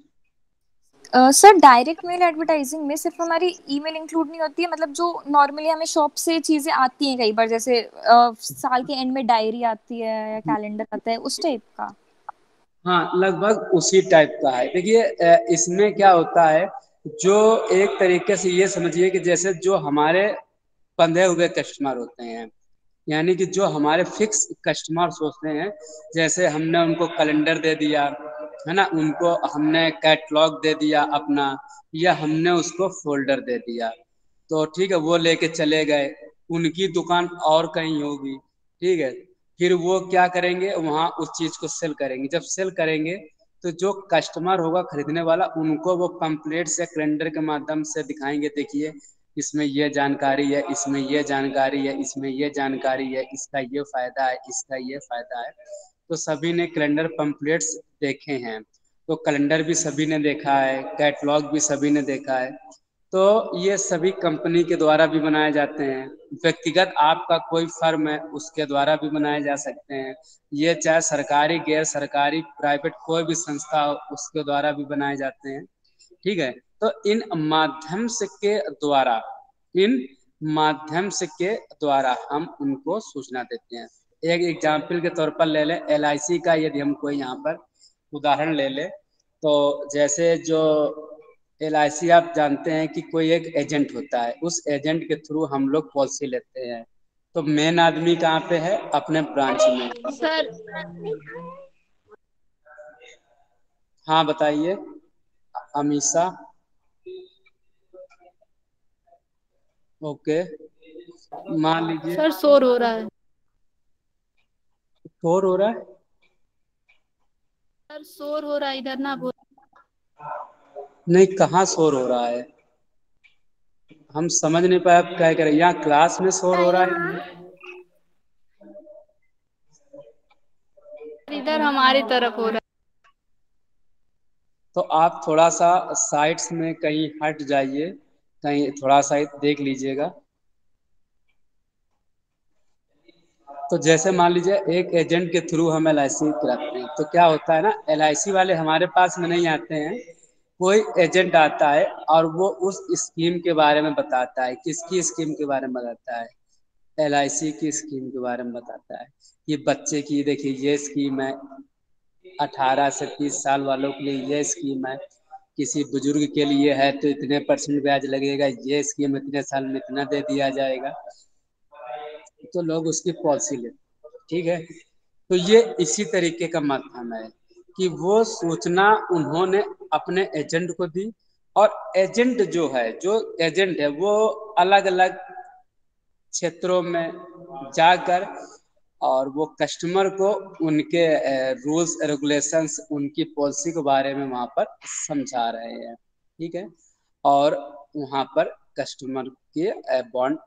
सर डायरेक्ट मेल एडवर्टाइजिंग में सिर्फ हमारी ईमेल इंक्लूड नहीं होती है, मतलब जो नॉर्मली हमें शॉप से चीजें आती हैं कई बार, जैसे साल के एंड में डायरी आती है या कैलेंडर आता है, उस टाइप का?
हाँ, लगभग उसी टाइप का है। देखिए इसमें क्या होता है, जो एक तरीके से ये समझिए कि जैसे जो हमारे बंधे हुए कस्टमर होते हैं, यानी कि जो हमारे फिक्स कस्टमर्स होते हैं, जैसे हमने उनको कैलेंडर दे दिया है ना, उनको हमने कैटलॉग दे दिया अपना, या हमने उसको फोल्डर दे दिया, तो ठीक है, वो लेके चले गए, उनकी दुकान और कहीं होगी। ठीक है, फिर वो क्या करेंगे, वहाँ उस चीज को सेल करेंगे। जब सेल करेंगे तो जो कस्टमर होगा खरीदने वाला, उनको वो पम्पलेट्स या कैलेंडर के माध्यम से दिखाएंगे, देखिए इसमें ये जानकारी है, इसमें ये जानकारी है, इसमें ये जानकारी है, इसका ये फायदा है, इसका ये फायदा है। तो सभी ने कैलेंडर पम्पलेट्स देखे हैं, तो कैलेंडर भी सभी ने देखा है, कैटलॉग भी सभी ने देखा है। तो ये सभी कंपनी के द्वारा भी बनाए जाते हैं, व्यक्तिगत आपका कोई फर्म है उसके द्वारा भी बनाए जा सकते हैं, ये चाहे सरकारी, गैर सरकारी, प्राइवेट कोई भी संस्था हो उसके द्वारा भी बनाए जाते हैं। ठीक है, तो इन माध्यम से के द्वारा हम उनको सूचना देते हैं। एक एग्जाम्पल के तौर पर ले लें LIC का, यदि हम कोई यहाँ पर उदाहरण ले लें, तो जैसे जो LIC आप जानते हैं कि कोई एक एजेंट होता है, उस एजेंट के थ्रू हम लोग पॉलिसी लेते हैं। तो मेन आदमी कहाँ पे है, अपने ब्रांच में।
सर
हाँ बताइए अमीषा। ओके, मान लीजिए
सर शोर हो रहा है।
शोर हो रहा है।
सर शोर हो रहा है इधर ना, बोल।
नहीं, कहाँ शोर हो रहा है, हम समझ नहीं पाए आप क्या कह रहे हैं। यहाँ क्लास में शोर हो रहा है,
इधर हमारी तरफ हो रहा
तो आप थोड़ा सा साइड्स में कहीं हट जाइए, कहीं थोड़ा सा देख लीजिएगा। तो जैसे मान लीजिए एक एजेंट के थ्रू हम LIC कराते हैं, तो क्या होता है ना, LIC वाले हमारे पास में नहीं आते हैं, कोई एजेंट आता है और वो उस स्कीम के बारे में बताता है। किसकी स्कीम के बारे में बताता है, LIC की स्कीम के बारे में बताता है। ये बच्चे की देखिए ये स्कीम है, 18 से 30 साल वालों के लिए ये स्कीम है, किसी बुजुर्ग के लिए है तो इतने % ब्याज लगेगा, ये स्कीम इतने साल में इतना दे दिया जाएगा, तो लोग उसकी पॉलिसी लेते। ठीक है, तो ये इसी तरीके का माध्यम है कि वो सूचना उन्होंने अपने एजेंट को दी, और एजेंट जो एजेंट है वो अलग अलग क्षेत्रों में जाकर और वो कस्टमर को उनके रूल्स रेगुलेशंस, उनकी पॉलिसी के बारे में वहाँ पर समझा रहे हैं। ठीक है, और वहाँ पर कस्टमर के बॉन्ड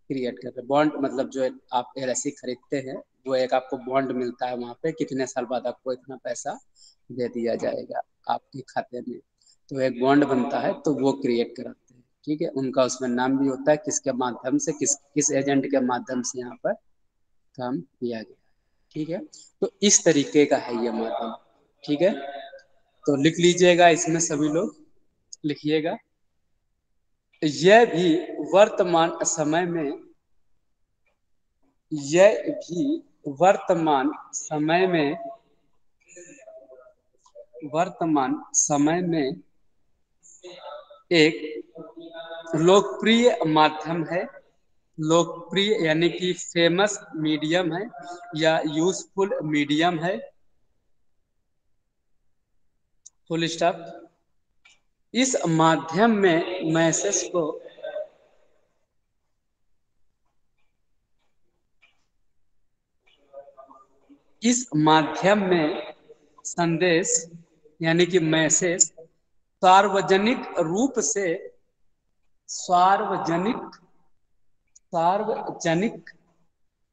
क्रिएट कर रहे हैं। बॉन्ड मतलब जो आप LIC खरीदते हैं, वो एक आपको बॉन्ड मिलता है, वहाँ पे कितने साल बाद आपको इतना पैसा दे दिया जाएगा आपके खाते में, तो एक बॉन्ड बनता है, तो वो क्रिएट कराते हैं। ठीक है, उनका उसमें नाम भी होता है, किसके माध्यम से, किस एजेंट के माध्यम से यहाँ पर कम किया गया। ठीक है, तो इस तरीके का है ये माध्यम। ठीक है, तो लिख लीजिएगा, इसमें सभी लोग लिखिएगा। यह भी वर्तमान समय में यह भी वर्तमान समय में वर्तमान समय में एक लोकप्रिय माध्यम है। लोकप्रिय यानी कि फेमस मीडियम है या यूजफुल मीडियम है। Full stop. इस माध्यम में मैसेज को इस माध्यम में संदेश यानी कि मैसेज सार्वजनिक रूप से सार्वजनिक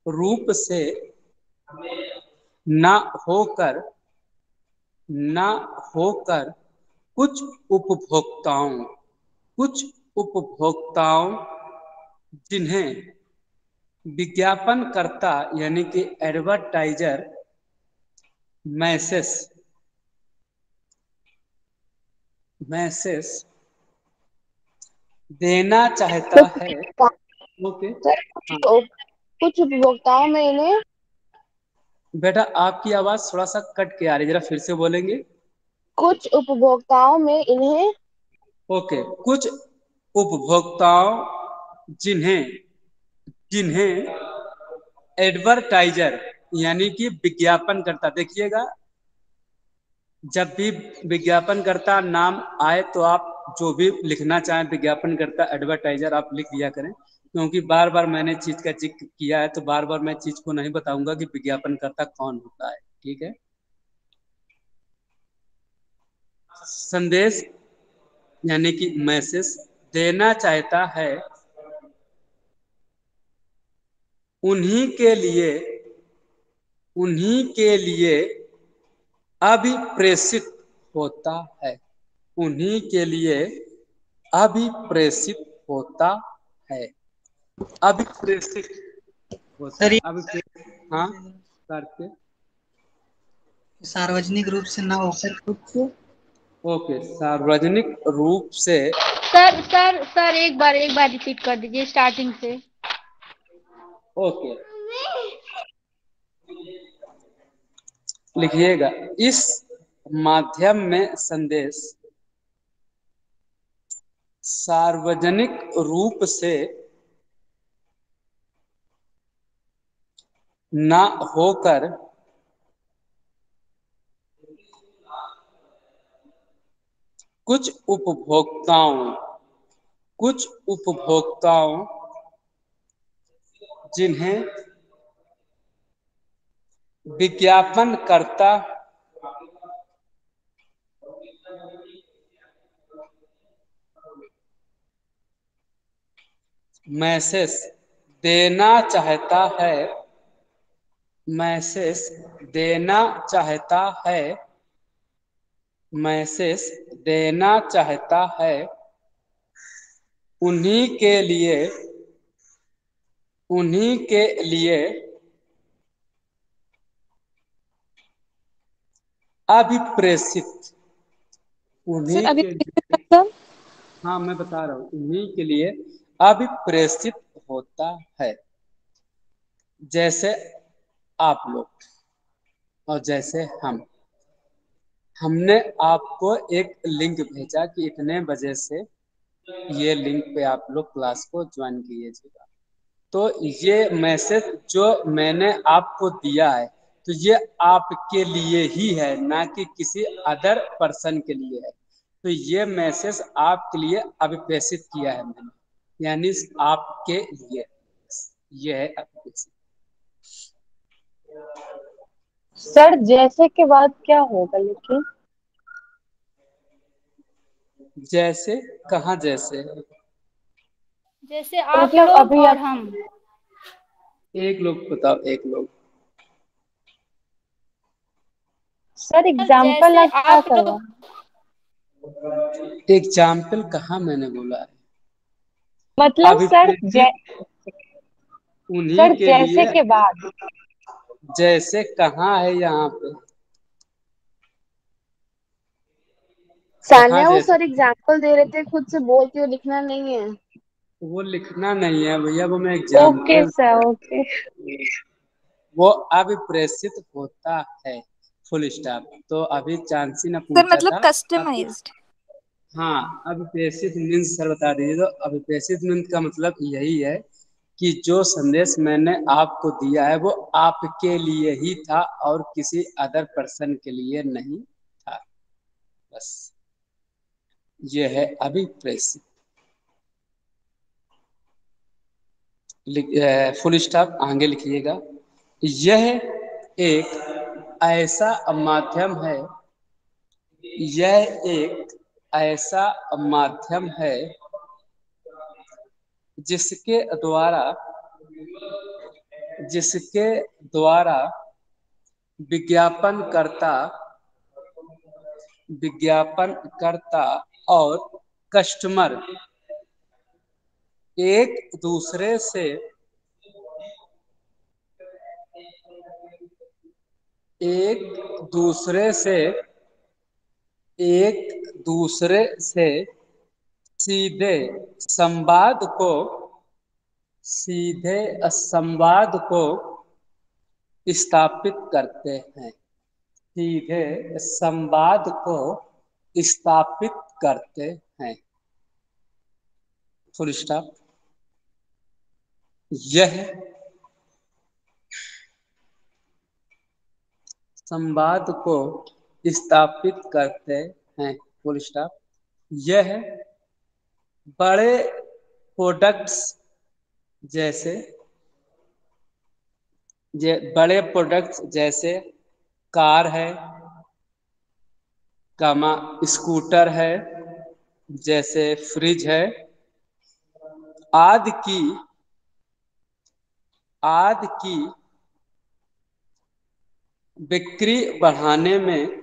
रूप से न होकर कुछ उपभोक्ताओं जिन्हें विज्ञापनकर्ता यानी कि एडवर्टाइजर मैसेज देना चाहता है। ओके
कुछ उपभोक्ताओं में इन्हें,
बेटा आपकी आवाज थोड़ा सा कट के आ रही है, जरा फिर से बोलेंगे।
कुछ उपभोक्ताओं में इन्हें,
ओके, कुछ उपभोक्ताओं जिन्हें एडवर्टाइजर यानी कि विज्ञापन करता, देखिएगा जब भी विज्ञापन करता नाम आए तो आप जो भी लिखना चाहें विज्ञापन करता एडवर्टाइजर आप लिख दिया करें, क्योंकि बार बार मैंने चीज का जिक्र किया है तो बार बार मैं चीज को नहीं बताऊंगा कि विज्ञापन करता कौन होता है। ठीक है, संदेश यानी कि मैसेज देना चाहता है उन्हीं के लिए अभिप्रेषित होता है। उन्हीं के लिए अभिप्रेषित होता है। अभिप्रेषित होता
सर
है।
ये
हाँ करके
सार्वजनिक रूप से ना होकर कुछ,
ओके, सार्वजनिक रूप से।
सर एक बार रिपीट कर दीजिए स्टार्टिंग से।
ओके, लिखिएगा, इस माध्यम में संदेश सार्वजनिक रूप से न होकर कुछ उपभोक्ताओं जिन्हें विज्ञापन करता मैसेज देना चाहता है मैसेज देना चाहता है उन्हीं के लिए अभिप्रेषित उन्हीं
सर अभी
के लिए,
मतलब
हाँ मैं बता रहा हूँ, उन्हीं के लिए अभिप्रेषित होता है। जैसे आप लोग और जैसे हमने आपको एक लिंक भेजा कि इतने बजे से ये लिंक पे आप लोग क्लास को ज्वाइन कीजिएगा, तो ये मैसेज जो मैंने आपको दिया है तो ये आपके लिए ही है, ना कि किसी अदर पर्सन के लिए है। तो ये मैसेज आपके लिए अभिप्रेषित किया है मैंने, यानी आपके लिए ये है अभिप्रेषित।
सर जैसे के बाद क्या होगा लेकिन?
जैसे कहाँ जैसे?
जैसे आप
मतलब
लोग
अभी
और
आप,
हम।
एक लोग बताओ, एक लोग।
सर एग्जाम्पल
जैसे
आप क्या
आप
करवा?
लोग,
एग्जाम्पल कहाँ मैंने बोला है?
मतलब सर
अभिप्रेषित उन्हीं के
जैसे
लिए
के बाद
जैसे कहाँ है यहाँ पे? कहाँ
सान्या वो
जैसे?
सर एग्जाम्पल दे रहे थे, खुद से बोल के लिखना नहीं है।
वो लिखना नहीं है भैया, वो मैं
ओके
एग्जाम्पल,
सर, ओके।
वो अभिप्रेषित होता है, फुल स्टॉप। तो अभी चांसी ने
सर
पूछा
मतलब
था आप,
कस्टमाइज्ड।
हाँ अभिप्रेषित मीन्स सर बता दीजिए। तो अभिप्रेषित मीन्स का मतलब यही है कि जो संदेश मैंने आपको दिया है वो आपके लिए ही था और किसी अदर पर्सन के लिए नहीं था, बस ये है अभिप्रेषित। फुल स्टॉप आगे लिखिएगा। यह एक ऐसा माध्यम है, यह एक ऐसा माध्यम है जिसके द्वारा जिसके द्वारा विज्ञापनकर्ता विज्ञापनकर्ता और कस्टमर एक दूसरे से एक दूसरे से एक दूसरे से सीधे संवाद को सीधे संवाद को स्थापित करते हैं, सीधे संवाद को स्थापित करते हैं, फुल स्टॉप। यह संवाद को स्थापित करते हैं, फुल स्टॉप। यह बड़े प्रोडक्ट्स जैसे बड़े प्रोडक्ट्स जैसे कार है, कामा स्कूटर है, जैसे फ्रिज है, आदि की बिक्री बढ़ाने में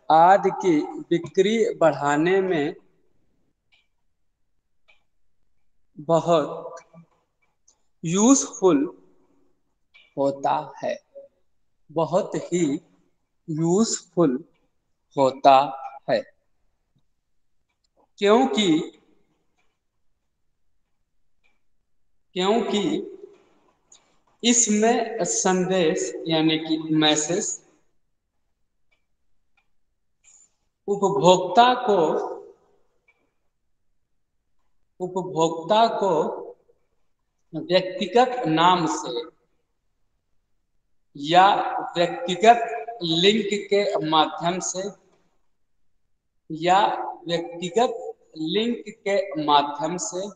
आदि की बिक्री बढ़ाने में बहुत यूजफुल होता है, बहुत ही यूजफुल होता है, क्योंकि क्योंकि इसमें संदेश यानी कि मैसेज उपभोक्ता को व्यक्तिगत नाम से या व्यक्तिगत लिंक के माध्यम से या व्यक्तिगत लिंक के माध्यम से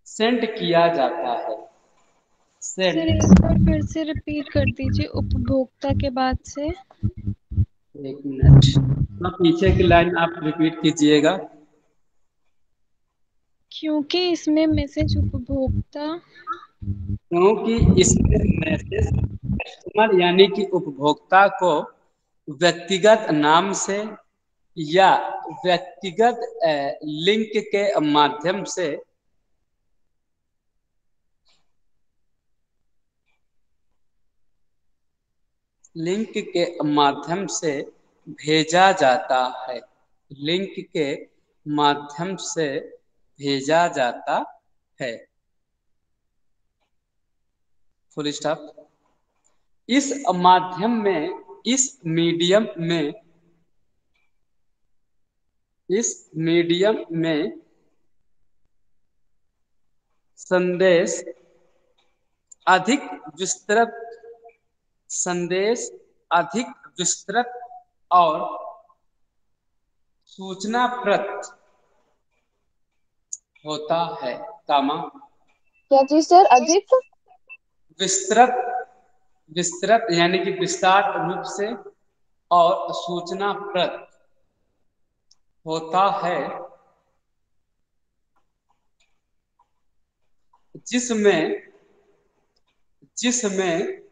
सेंड किया जाता है। सेंड,
सर एक बार फिर से रिपीट कर दीजिए, उपभोक्ता के बाद से।
एक मिनट, तो पीछे की लाइन आप रिपीट कीजिएगा।
क्योंकि इसमें मैसेज उपभोक्ता
क्योंकि इसमें मैसेज कस्टमर यानी कि उपभोक्ता को व्यक्तिगत नाम से या व्यक्तिगत लिंक के माध्यम से भेजा जाता है, लिंक के माध्यम से भेजा जाता है, फुल स्टॉप। इस माध्यम में इस मीडियम में संदेश अधिक विस्तृत संदेश अधिक विस्तृत और सूचनाप्रद होता है, कामा
क्या चीज सर? अधिक
विस्तृत विस्तृत यानी कि विस्तार रूप से और सूचनाप्रद होता है, जिसमें जिसमें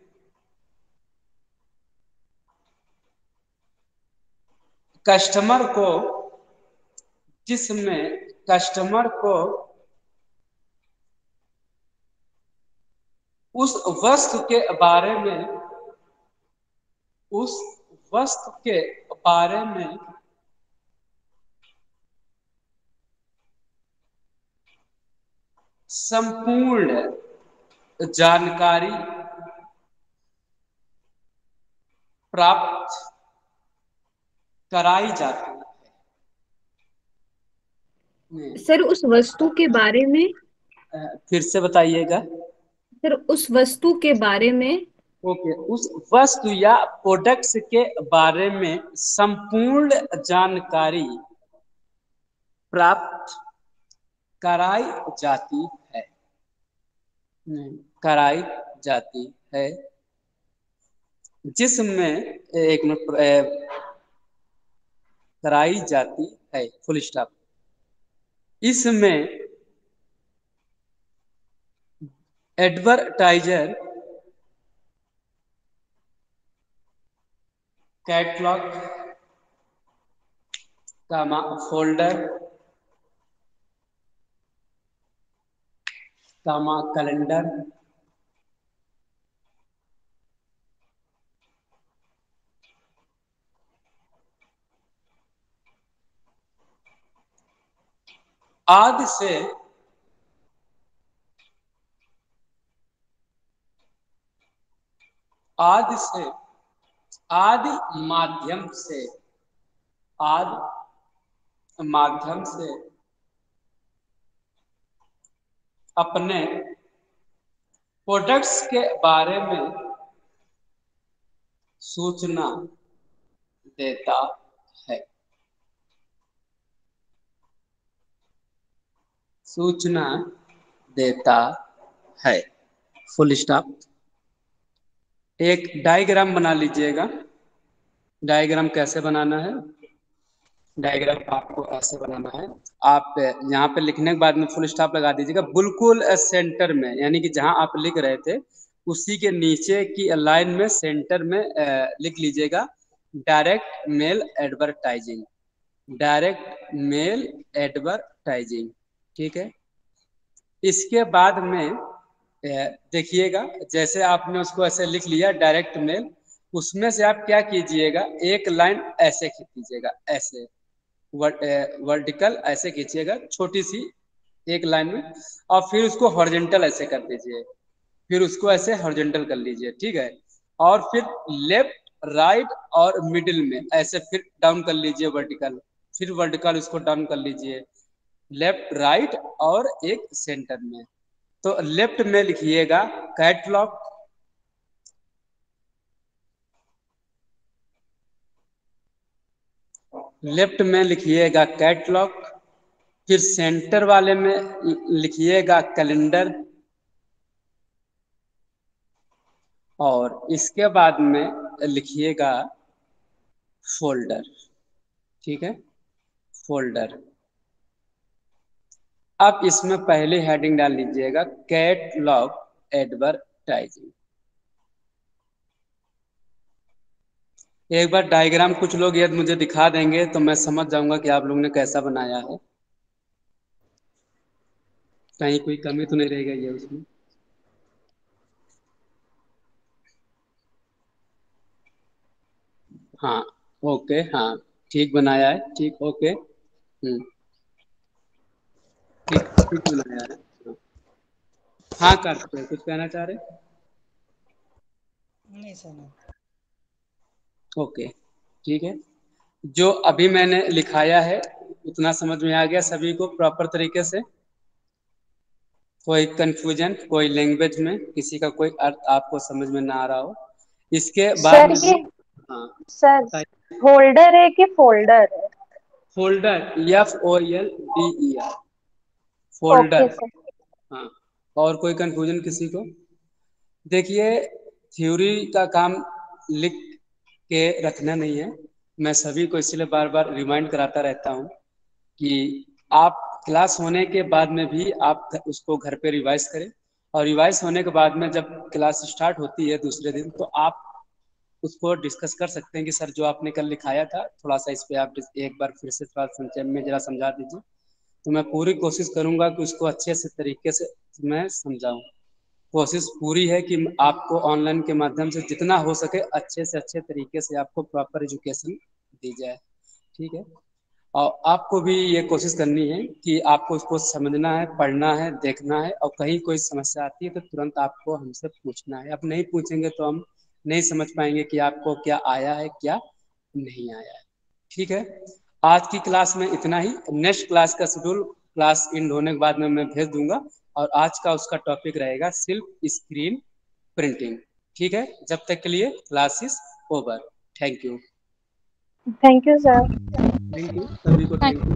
कस्टमर को जिसमें कस्टमर को उस वस्तु के बारे में उस वस्तु के बारे में संपूर्ण जानकारी प्राप्त कराई जाती है।
सर उस वस्तु के बारे में,
फिर से बताइएगा।
सर उस वस्तु के बारे में,
ओके, उस वस्तु या प्रोडक्ट्स के बारे में संपूर्ण जानकारी प्राप्त कराई जाती है। कराई जाती है, जिसमें एक मिनट, कराई जाती है, फुल स्टॉप। इसमें एडवर्टाइजर कैटलॉग कामा फोल्डर कामा कैलेंडर आदि से आदि माध्यम से अपने प्रोडक्ट्स के बारे में सूचना देता है। सूचना देता है, फुल स्टॉप। एक डायग्राम बना लीजिएगा। डायग्राम कैसे बनाना है? डायग्राम आपको ऐसे बनाना है। आप यहाँ पे लिखने के बाद में फुल स्टॉप लगा दीजिएगा, बिल्कुल सेंटर में, यानी कि जहां आप लिख रहे थे उसी के नीचे की लाइन में सेंटर में लिख लीजिएगा direct mail advertising. Direct mail advertising, ठीक है। इसके बाद में देखिएगा, जैसे आपने उसको ऐसे लिख लिया डायरेक्ट मेल, उसमें से आप क्या कीजिएगा, एक लाइन ऐसे खींच लीजिएगा, ऐसे वर्टिकल ऐसे खींचिएगा छोटी सी एक लाइन में, और फिर उसको हॉरिजॉन्टल ऐसे कर दीजिए, फिर उसको ऐसे हॉरिजॉन्टल कर लीजिए, ठीक है। और फिर लेफ्ट राइट और मिडिल में ऐसे फिर डाउन कर लीजिए वर्टिकल, फिर वर्टिकल उसको डाउन कर लीजिए, लेफ्ट राइट और एक सेंटर में। तो लेफ्ट में लिखिएगा कैटलॉग, लेफ्ट में लिखिएगा कैटलॉग, फिर सेंटर वाले में लिखिएगा कैलेंडर, और इसके बाद में लिखिएगा फोल्डर, ठीक है, फोल्डर। अब इसमें पहले हेडिंग डाल लीजिएगा कैटलॉग एडवर्टाइजिंग। एक बार डायग्राम कुछ लोग यदि मुझे दिखा देंगे तो मैं समझ जाऊंगा कि आप लोगों ने कैसा बनाया है, कहीं कोई कमी तो नहीं रह गई है उसमें। हाँ, ओके, हाँ ठीक बनाया है, ठीक, ओके, ठीक ठीक बनाया है। हाँ करते हैं, कुछ कहना चाह रहे?
नहीं सर, नहीं।
ओके, ठीक है। जो अभी मैंने लिखाया है उतना समझ में आ गया सभी को प्रॉपर तरीके से? कोई कंफ्यूजन, कोई लैंग्वेज में किसी का कोई अर्थ आपको समझ में ना आ रहा हो? इसके बाद में हाँ
सर
बताइए।
होल्डर है कि फोल्डर है?
Folder, FOLDER, folder.
Okay sir.
हाँ, और कोई कंफ्यूजन किसी को? देखिए, थ्योरी का काम लिख के रखना नहीं है, मैं सभी को इसलिए बार बार रिमाइंड कराता रहता हूँ कि आप क्लास होने के बाद में भी आप उसको घर पे रिवाइज करें, और रिवाइज होने के बाद में जब क्लास स्टार्ट होती है दूसरे दिन, तो आप उसको डिस्कस कर सकते हैं कि सर जो आपने कल लिखाया था थोड़ा सा इस पे आप एक बार फिर से थोड़ा संक्षेप में जरा समझा दीजिए। तो मैं पूरी कोशिश करूंगा कि उसको अच्छे से तरीके से मैं समझाऊं। कोशिश पूरी है कि आपको ऑनलाइन के माध्यम से जितना हो सके अच्छे से अच्छे तरीके से आपको प्रॉपर एजुकेशन दी जाए। ठीक है, और आपको भी ये कोशिश करनी है कि आपको उसको समझना है, पढ़ना है, देखना है, और कहीं कोई समस्या आती है तो तुरंत आपको हमसे पूछना है। आप नहीं पूछेंगे तो हम नहीं समझ पाएंगे कि आपको क्या आया है, क्या नहीं आया है। ठीक है, आज की क्लास में इतना ही। नेक्स्ट क्लास का शेड्यूल क्लास एंड होने के बाद में मैं भेज दूंगा, और आज का उसका टॉपिक रहेगा सिर्फ स्क्रीन प्रिंटिंग। ठीक है, जब तक के लिए class is over. Thank you.
Thank you sir.
Thank you, सभी को थैंक यू।